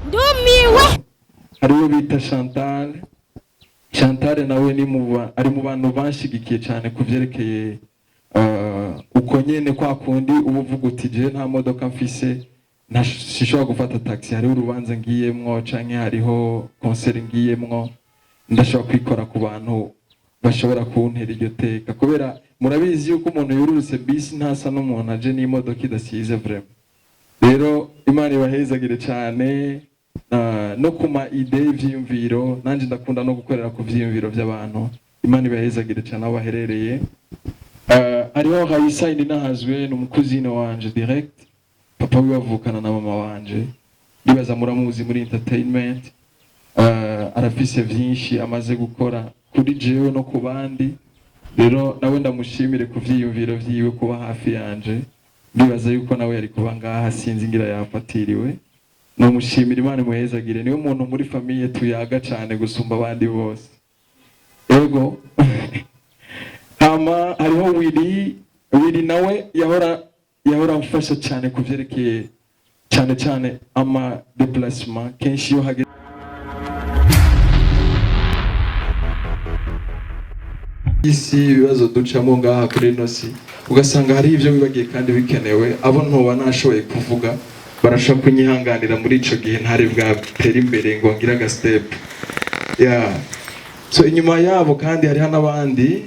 ndumiwe. Hariho bita Chantal nawe ni ari mu bantu banshigikiye cyane kuvyerekeye uko nyene kwa kundi ubuvuga uti je nta modoka mfise ntashobora gufata taxi, hariho urubanza ngiyemwo canke hariho concert ngiyemwo ndashobora kwikora ku bantu bashobora kuntera iryo teka, kubera murabizi yuko umuntu yururutse bisi ntasa n'umuntu aje n'imodoka idasize vraiment. Rero Imana ibahezagire cyane no kuma ide ivyiyumviro, nanje ndakunda no gukorera ku vyiyumviro by'abantu. Imana ibahezagire cyane aho baherereye. Ariho Raisa indi nahazwe n'umukuzine wanje direct, papa wiwe avukana na mama wanje, ndibaza muramuzi muri entertainment. Arafise vyinshi amaze gukora kuri jewe no ku bandi, rero nawe ndamushimire ku vyiyumviro vyiwe kuba hafi yanje. Ndibaza yuko nawe yari kuba ngaha sinzi ngira yafatiriwe. No mushimira Imana muhezagire, niwe muntu muri famille tuyaga cyane gusumba abandi bose. Ego ama hariho Willy nawe yahora mfasha cyane kuvyerekeye cyane ama déplacement kenshi yo hage isi ibibazo ducamo ngaha kuri nosi, ugasanga hari ivyo bibagiye kandi bikenewe, abo ntoba nashoboye kuvuga barashaka kunyihanganira muri ico gihe ntari bwatera imbere ngo ngira ga step. So inyuma yabo kandi hari n'abandi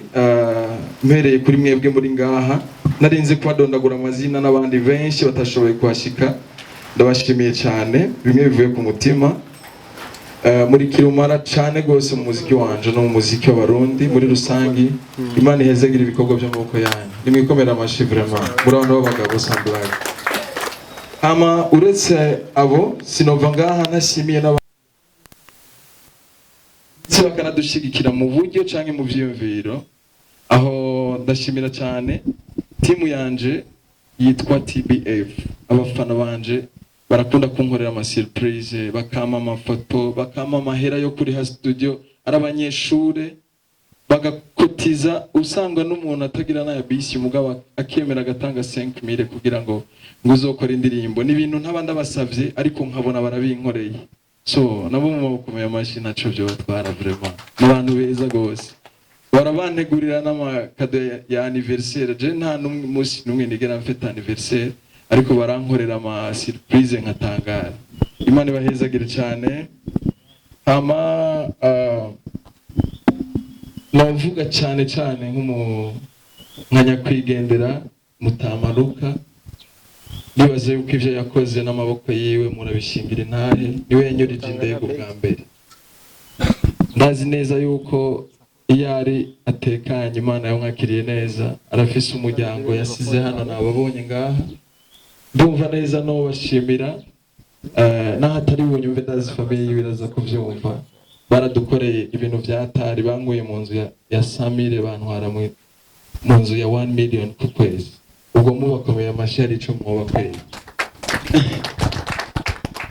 mpereye kuri mwebwe muri ngaha, narinze kubadondagura amazina n'abandi benshi batashoboye kuhashika, ndabashimiye cyane bimwe bivuye ku mutima. Muri kirumara cyane gose mu muziki wanje no mu muziki w'abarundi muri rusangi. Imana ihezagira ibikorwa by'amaboko yanyu, nimwikomera amashi vraiment muri abantu b'abagabo sandurage. Ama uretse abo sinova ngaha ntashimiye n'abandi bakanadushigikira mu buryo canke mu vyiyumviro. Aho ndashimira cyane timu yanje yitwa TBF, abafana banje barakunda kunkorera ama surprise, bakama amafoto, bakama amahera yo kuri ha studio, arabanyeshure bagakotiza, usanga n'umuntu atagira na bisi mugabo akemera gatanga 5000 kugira ngo uzokora indirimbo. Ni ibintu ntabanda basavye ariko nkabona barabinkoreye. So nabo mu makomeye amashi naco byo batwara vraiment n'abantu beza gose, barabantegurira n'amakado ya anniversaire. Je nta n'umunsi n'umwe nigera mfite anniversaire, ariko barankorera ama surprise nkatangara. Imana ibahezagire cyane. Ama navuga cyane nkanya kwigendera mutamaruka, nibaze yuko ivyo yakoze n'amaboko yiwe murabishingira intahe, niwe yanyurije indego bwa mbere. Ndazi neza yuko iyo ari atekanye Imana yamwakiriye neza, arafise umuryango yasize hano nababonye ngaha. Ndumva neza no bashimira naho atari bunyumve, ndazi famille y'ibiraza kuvyumva. Baradukoreye ibintu byatari, banguye mu nzu ya 100,000 bantwara mu nzu ya 1 million ku kwezi. Ubwo mubakomeye amashari ico mubakweye.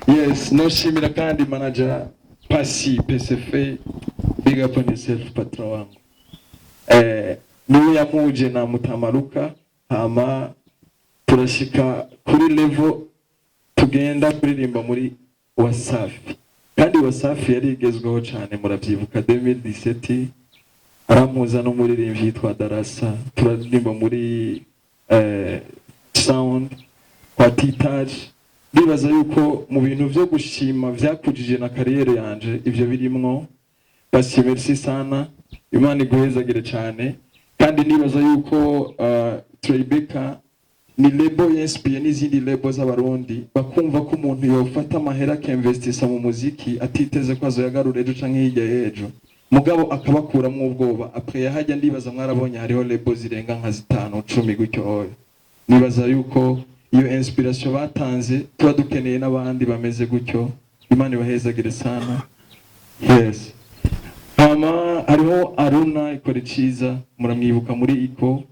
Yes, no shimira kandi manager Pasi PCF, big up on yourself patron wangu. Niwe yamuje na mutamaruka, hama turashika kuri level tugenda kuririmba muri Wasafi. Kandi Wasafi yarigezweho cyane, muravyibuka 2017 aramuza no muririmbyi yitwa Darasa, turaririmba muri sound kwa Titage. Ndibaza yuko mu bintu byo gushima vyakujije na kariyere yanje ivyo birimwo. Basi merci sana, Imana iguhezagire cyane. Kandi nibaza yuko Tribeca ni label y'inspire n'izindi label z'abarundi, bakumva ko umuntu yofata amahera akemvestisa mu muziki atiteze ko azoyagarura ejo canke hirya y'ejo, mugabo akabakuramwo ubwoba. Après yahajya ndibaza mwarabonye hariho label zirenga nka 5 10 gutyo. Nibaza yuko iyo inspiration batanze tuba dukeneye n'abandi bameze gutyo. Imana ibahezagire sana. Yes. Hama hariho Aruna ikore ciza, muramwibuka muri iko,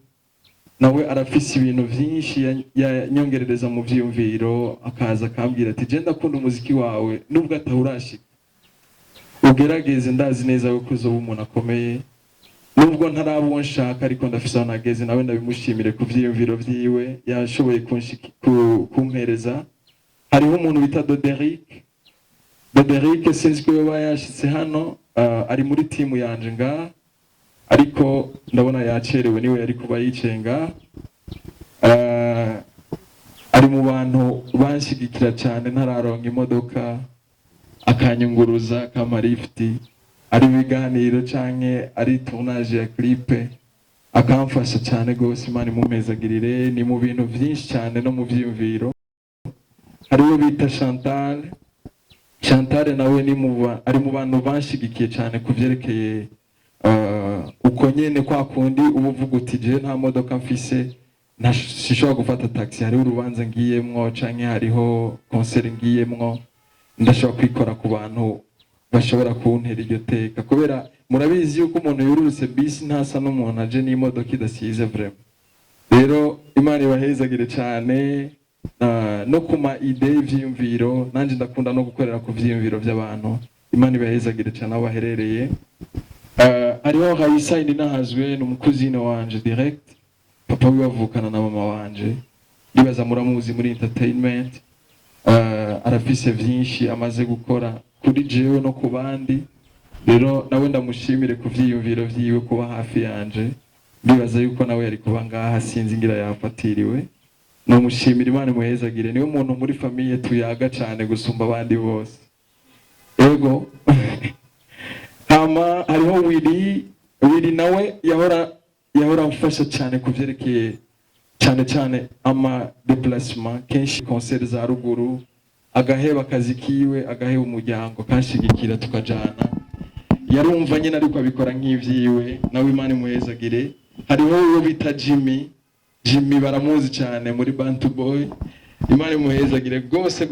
nawe arafise ibintu vyinshi yanyongerereza mu vyiyumviro, akaza akambwira ati je ndakunda umuziki wawe nubwo atahurashika, ugerageze, ndazi neza yuko uzoba umuntu akomeye, nubwo ntarabwo nshaka ariko ndafise aho nageze. Nawe ndabimushimire ku vyiyumviro vyiwe yashoboye kumpereza. Hariho umuntu bita Doderic, Frederic sinzi ko yoba yashitse hano ari muri timu yanje nga ariko ndabona yacerewe niwe yari kuba yicenga ari mu bantu banshigikira cyane ntararonka imodoka akanyunguruza kama lifti ari biganiro canke ari tournage ya clipe akamfasha cyane gose Imana imumezagirire ni mu bintu byinshi cyane no mu vyiyumviro hariwe bita Chantal nawe ni ari mu bantu banshigikiye cyane kuvyerekeye uko nyene kwa kundi ubuvuga uti je nta modoka mfise sishobora gufata taxi hariho urubanza ngiyemwo canke hariho concert ngiyemwo ndashobora kwikora ku bantu bashobora kuntera iryo teka kubera murabizi yuko umuntu yururutse bisi ntasa n'umuntu aje n'imodoka idasize vraiment rero Imana ibahezagire cyane no kuma ide y'ivyiyumviro nanje ndakunda no gukorera ku vyiyumviro by'abantu Imana ibahezagire cyane aho baherereye hariho Hayisa nahazwe n'umukuzine wanje direct papa wiwe avukana na mama wanje ndibaza muramuzi muri entertainment arafise vyinshi amaze gukora kuri jewe no ku bandi rero nawe ndamushimire ku vyiyumviro vyiwe kuba hafi yanje ndibaza yuko nawe yari kuba ngaha sinzi ngira yafatiriwe no mushimira Imana muhezagire niwe muntu muri famille tuyaga cyane gusumba abandi bose ego hama hariho Willy nawe yahora amfasha cyane kuvyerekeye cyane ama déplacement kenshi concert za ruguru agaheba akazi kiwe agaheba umuryango kanshigikira tukajana yarumva nyine ariko abikora nk'ivyiwe nawe Imana imuhezagire hariho uwo bita Jimmy baramuzi cyane muri Bantu Boy Imana imuhezagire gose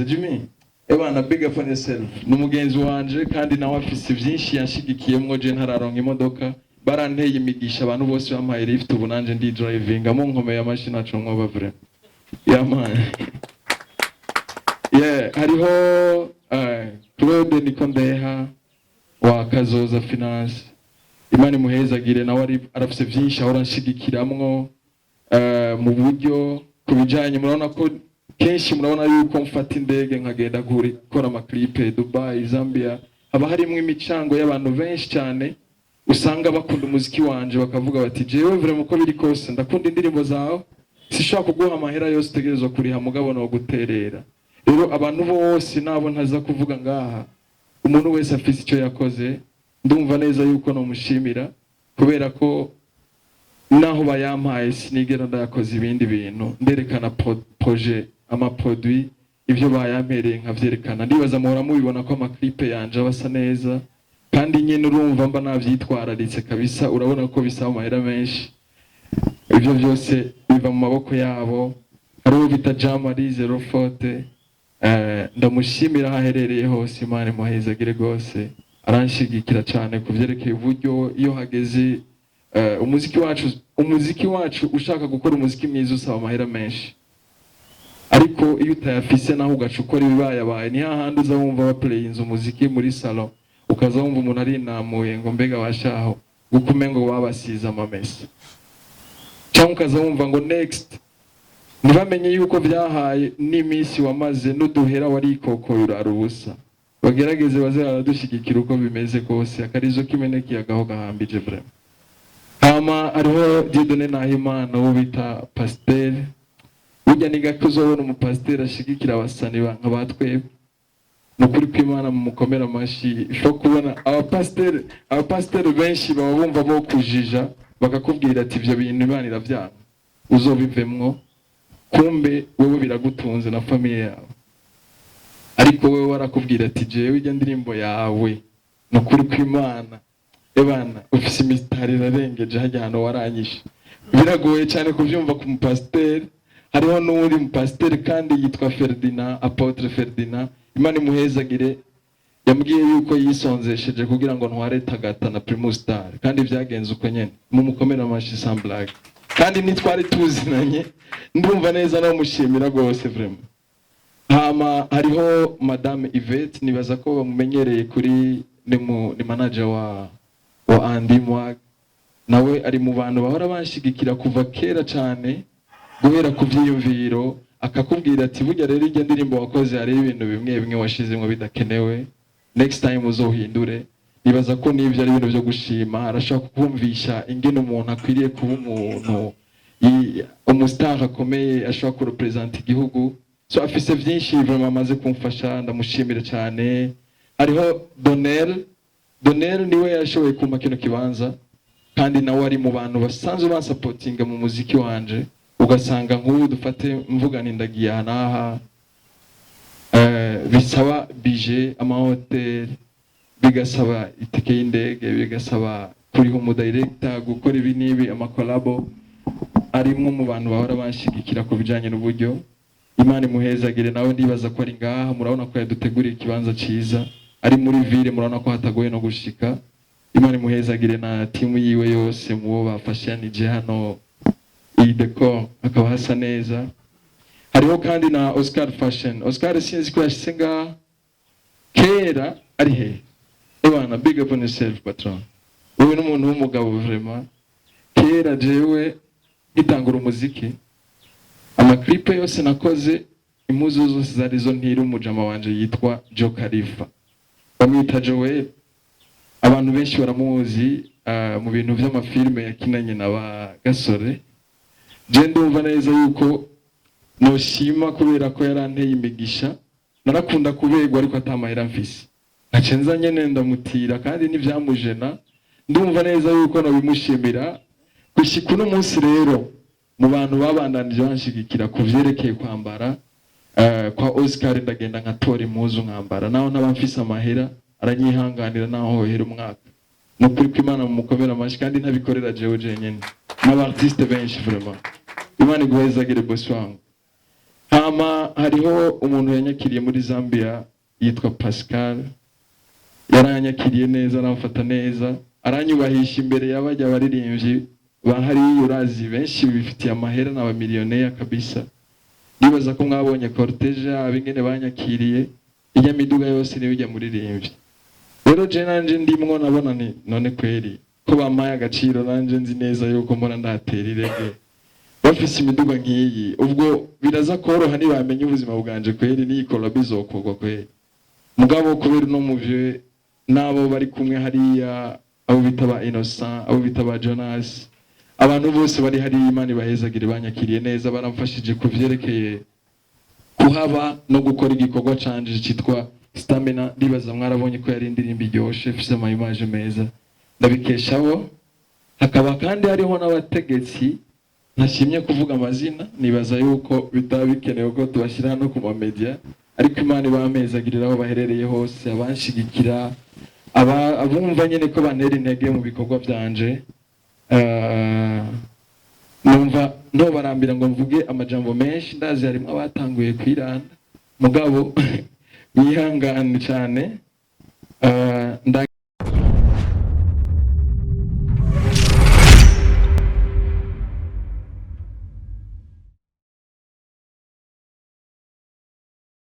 Jimmy ebana big up on yourself n'umugenzi wanje kandi nawe afise byinshi yanshigikiyemwo je ntararonka imodoka baranteye imigisha abantu bose bampaye lift ubu nanje ndi driving amu nkomeye amashini acomwa bavre man hariho Claude Nikondeha wa Kazoza Finance Imana imuhezagire nawe arafise byinshi ahora nshigikiramwo mu buryo kubijanye murabona ko kenshi murabona yuko mfata indege nkagenda gukora amaklipe Dubai Zambia haba harimo imicango y'abantu benshi cyane usanga bakunda umuziki wanje bakavuga bati jewe vraiment uko biri kose ndakunda indirimbo zawe sishobora kuguha amahera yose utegerezwa kuriha mugabo no guterera rero abantu bose nabo ntaza kuvuga ngaha umuntu wese afise icyo yakoze ndumva neza yuko no mushimira kubera ko naho bayampaye sinigera ndayakoze ibindi bintu nderekana projet ama produit ivyo bayampereye nkavyerekana ndibaza muhora mubibona ko amaklipe yanje abasa neza kandi nyene urumva mba navyitwararitse kabisa urabona ko bisaba amahera menshi ivyo byose biva mu maboko yabo hariho bita Jamari 04 ndamushimira aho aherereye hose Imana imuhezagire gose aranshigikira cyane kuvyerekeye uburyo iyo hageze umuziki wacu ushaka gukora umuziki mwiza usaba amahera menshi ariko iyo utayafise naho ugacukora ibibayabaye ni hahandi uza wumva baplayinze umuziki muri salon ukaza wumva umuntu ari namuye ngo mbega washaho gukume ngo babasize amamesa cyangwa ukaza wumva ngo next ntibamenye yuko byahaye n'imisi wamaze n'uduhera wari ikokoye urarubusa bagerageze bazadushigikira uko bimeze kose akarizo kimeneki yagaho gahambije vraiment hama ariho Dieudonné Nahimana wo bita pasteur burya ni gakuzobona umupasteur ashigikira abasani nk'abatwebwe nukuri kw'Imana mu mukomera amashi ifo kubona abapasteur benshi baba bumva bo kujija bakakubwira ati ivyo bintu Imana iravyanga uzobivemwo kumbe wewe biragutunze na famille yawe ariko wewe warakubwira ati jewe ijya ndirimbo yawe nukuri kw'Imana ebana ufise imitari rarengeje hajya hano waranyishe biragoye cyane kuvyumva ku mupasteur hariho n'uri mupasteur kandi yitwa Ferdinand Apotre Ferdinand Imana imuhezagire yambwiye yuko yisonzesheje kugira ngo ntware Tagata na Primus Star kandi byagenze uko nyene mu mukomera amashi sans blague kandi nitwari tuzinanye ndumva neza no mushimira gose vraiment hama hariho Madame Yvette nibaza ko bamumenyereye kuri ni manager wa Andy Mwag nawe ari mu bantu bahora banshigikira kuva kera cyane guhera ku vyiyumviro akakubwira ati burya rero iryo ndirimbo wakoze hari ibintu bimwe bimwe washizemo bidakenewe, next time uzohindure. Nibaza ko nivyo ari ibintu byo gushima, arashaka kumvisha ingene umuntu akwiriye kuba umuntu umustar akomeye ashobora ku represent igihugu. So afise vyinshi vraiment amaze kumfasha, ndamushimira cyane. Hariho Donel niwe yashoboye kumpa kino kibanza, kandi nawe ari mu bantu basanzwe bansupportinga mu muziki wanje. Ugasanga nk'ubu dufate mvuga nindagiye hanaha, bisaba bije amahotel, bigasaba itike y'indege, bigasaba kuriho umudirector, gukora ibi nibi amakolabo. Arimwe mu bantu bahora banshigikira ku bijanye n'uburyo. Imana imuhezagire, nawe ndibaza ko ari ngaha, murabona ko yaduteguriye ikibanza ciza, ari muri ville, murabona ko hatagoye no gushika. Imana imuhezagire na timu yiwe yose mubo bafashanije hano iyi decor akaba hasa neza. Hariho kandi na Oscar Fashion. Oscar sinzi ko yashitse ngaha kera ari he. Ebana, big up on yourself patron. Wewe n'umuntu w'umugabo vraiment. Kera jewe itangura umuziki, amaklipe yose nakoze, impuzu zose zari zo ntira umujama wanje yitwa Jo Khalifa, bamwita Joel. Abantu benshi baramuzi mu bintu by'amafilme yakinanye na ba Gasore. Je ndumva neza yuko noshima kubera ko yaranteye imigisha, narakunda kubegwa ariko atamahera mfise, nacenza nyene ndamutira kandi n'ivyamujena. Ndumva neza yuko no bimushimira gushika uno munsi. Rero mu bantu babandanije banshigikira ku vyerekeye kwambara, kwa Oscar ndagenda nkatora impuzu nkambara, naho ntabamfise amahera aranyihanganira naho hohera umwaka. Nukuri ko Imana mumukomera amashi, kandi ntabikorera jewe jenyene, n'abartiste benshi vraiment. Imana iguhezagire bosi wangu. Hama hariho umuntu yanyakiriye muri Zambia yitwa Pascal, yaranyakiriye neza, aramfata neza, aranyubahisha imbere y'abajya baririmbyi bahari. Urazi benshi bifitiye amahera n'abamiliyoneri kabisa. Nibaza ko mwabonye cortege abingene banyakiriye, ijya miduga yose nibijya muririmbyi. Rero je nanje ndimwo nabona ni none kweri ko bamaye agaciro, nanje nzi neza yuko mbona ndatera irege bafise imiduga nk'iyi. Ubwo biraza koroha nibamenye ubuzima bwanje kweri, ni collab izokorwa kweri. Mugabo kubera no muvye nabo bari kumwe hariya, abo bitaba Innocent, abo bitaba Jonas, abantu bose bari hari. Imana ibahezagire, banyakiriye neza, baramfashije kuvyerekeye kuhaba no gukora igikorwa canje citwa Stamina. Ndibaza mwarabonye ko yari indirimbo iryoshe, ifise ama image meza, ndabikeshaho. Hakaba kandi hariho n'abategetsi ntashimye kuvuga amazina, nibaza yuko bitaba bikenewe ko tubashira no ku media, ariko Imana ibamezagirira aho baherereye hose, abanshigikira, abumva nyene ko bantera intege mu bikorwa byanje. Numva no barambira ngo mvuge amajambo menshi, ndazi harimo abatanguye kwiranda, mugabo mwihangane cyane.